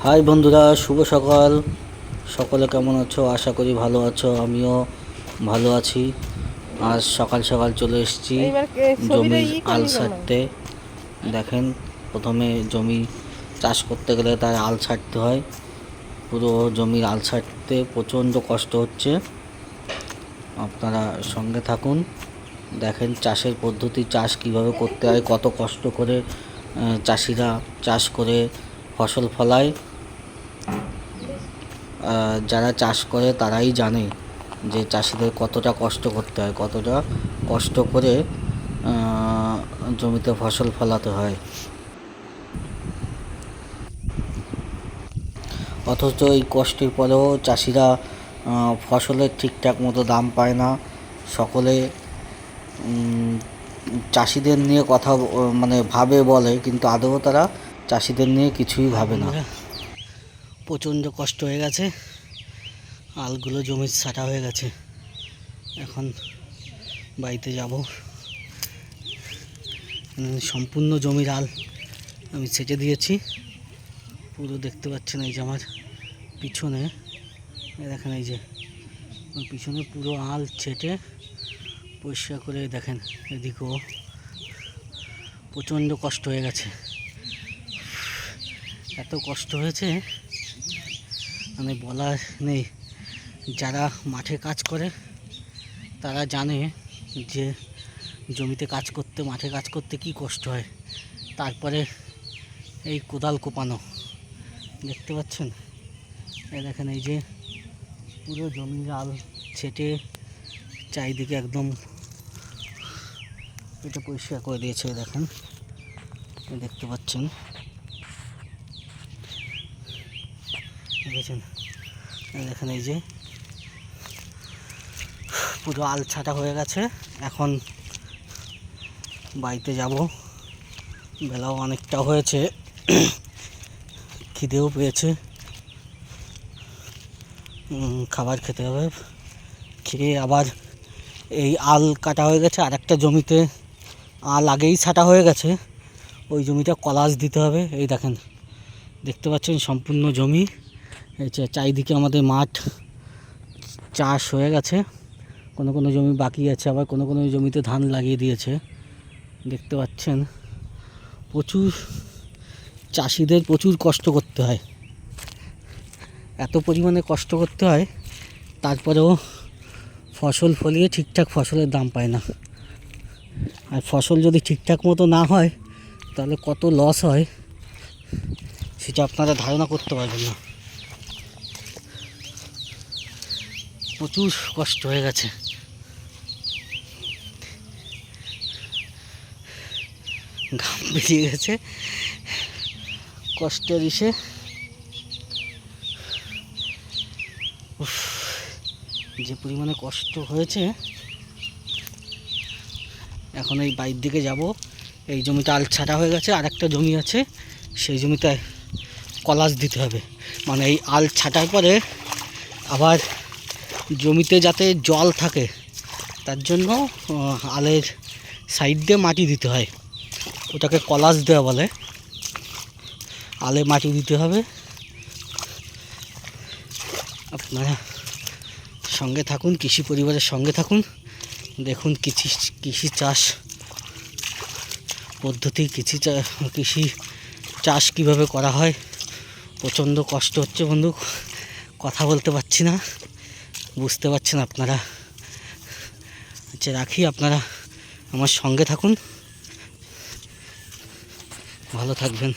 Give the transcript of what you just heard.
High বন্ধুরা, শুভ সকাল। সকলে কেমন আছো? আশা করি ভালো আছো। আমিও ভালো আছি। আজ সকাল সকাল চলে এসেছি জমির আল ছাড়তে। দেখেন, প্রথমে জমি চাষ করতে গেলে তার আল ছাড়তে হয়। পুরো জমির আল ছাড়তে প্রচণ্ড কষ্ট হচ্ছে। আপনারা সঙ্গে থাকুন, দেখেন চাষের পদ্ধতি, চাষ কিভাবে করতে হয়, কত কষ্ট করে চাষিরা চাষ করে ফসল ফলায়। যারা চাষ করে তারাই জানে যে চাষিদের কতটা কষ্ট করতে হয়, কতটা কষ্ট করে জমিতে ফসল ফলাতে হয়। অথচ এই কষ্টের পরেও চাষিরা ফসলের ঠিকঠাক মতো দাম পায় না। সকলে চাষিদের নিয়ে কথা ভাবে বলে, কিন্তু আদৌ তারা চাষিদের নিয়ে কিছুই ভাবে না। প্রচণ্ড কষ্ট হয়ে গেছে, আলগুলো জমির ছাটা হয়ে গেছে। এখন বাড়িতে যাব। সম্পূর্ণ জমির আল আমি ছেটে দিয়েছি। পুরো দেখতে পাচ্ছেন, এই যে আমার পিছনে দেখেন, এই যে পিছনে পুরো আল ছেটে পরিষ্কার করে দেখেন। এদিকেও প্রচণ্ড কষ্ট হয়ে গেছে। এত কষ্ট হয়েছে বলার নেই। যারা মাঠে কাজ করে তারা জানে যে জমিতে কাজ করতে, মাঠে কাজ করতে কি কষ্ট হয়। তারপরে এই কোদাল কোপানো দেখতে পাচ্ছেন। এই দেখেন, এই যে পুরো জমির আল ছেটে চারিদিকে একদম এটা পরিষ্কার করে দিয়েছে। দেখেন, দেখতে পাচ্ছেন, দেখেছেন। দেখেন, এই যে পুরো আল ছাটা হয়ে গেছে। এখন বাড়িতে যাব। বেলাও অনেকটা হয়েছে, খিদেও পেয়েছে, খাবার খেতে হবে। খেয়ে আবার এই আল কাটা হয়ে গেছে, আর একটা জমিতে আল আগেই ছাটা হয়ে গেছে, ওই জমিটা কলাস দিতে হবে। এই দেখেন, দেখতে পাচ্ছেন সম্পূর্ণ জমি। এই চারিদিকে আমাদের মাঠ চাষ হয়ে গেছে, কোনো কোনো জমি বাকি আছে, আবার কোনো কোনো জমিতে ধান লাগিয়ে দিয়েছে। দেখতে পাচ্ছেন, প্রচুর চাষিদের প্রচুর কষ্ট করতে হয়। এত পরিমাণে কষ্ট করতে হয়, তারপরেও ফসল ফলিয়ে ঠিকঠাক ফসলের দাম পায় না। আর ফসল যদি ঠিকঠাক মতো না হয় তাহলে কত লস হয় সেটা আপনারা ধারণা করতে পারবেন না। প্রচুর কষ্ট হয়ে গেছে। ঘাম বেরিয়ে গেছে কষ্টের ইসে। যে পরিমাণে কষ্ট হয়েছে। এখন এই বাইরের দিকে যাব। এই জমিটা আল ছাটা হয়ে গেছে, আর একটা জমি আছে, সেই জমিতে কলাস দিতে হবে। এই আল ছাটার পরে আবার জমিতে যাতে জল থাকে তার জন্য আলের সাইড দিয়ে মাটি দিতে হয়, ওটাকে কলাস দেওয়া বলে। আলে মাটি দিতে হবে। আপনারা সঙ্গে থাকুন, কৃষি পরিবারের সঙ্গে থাকুন, দেখুন কৃষি চাষ পদ্ধতি, কৃষি চাষ কীভাবে করা হয়। প্রচণ্ড কষ্ট হচ্ছে বন্ধু, কথা বলতে পারছি না, বুঝতে পারছেন আপনারা। রাখি, আপনারা আমার সঙ্গে থাকুন, ভালো থাকবেন।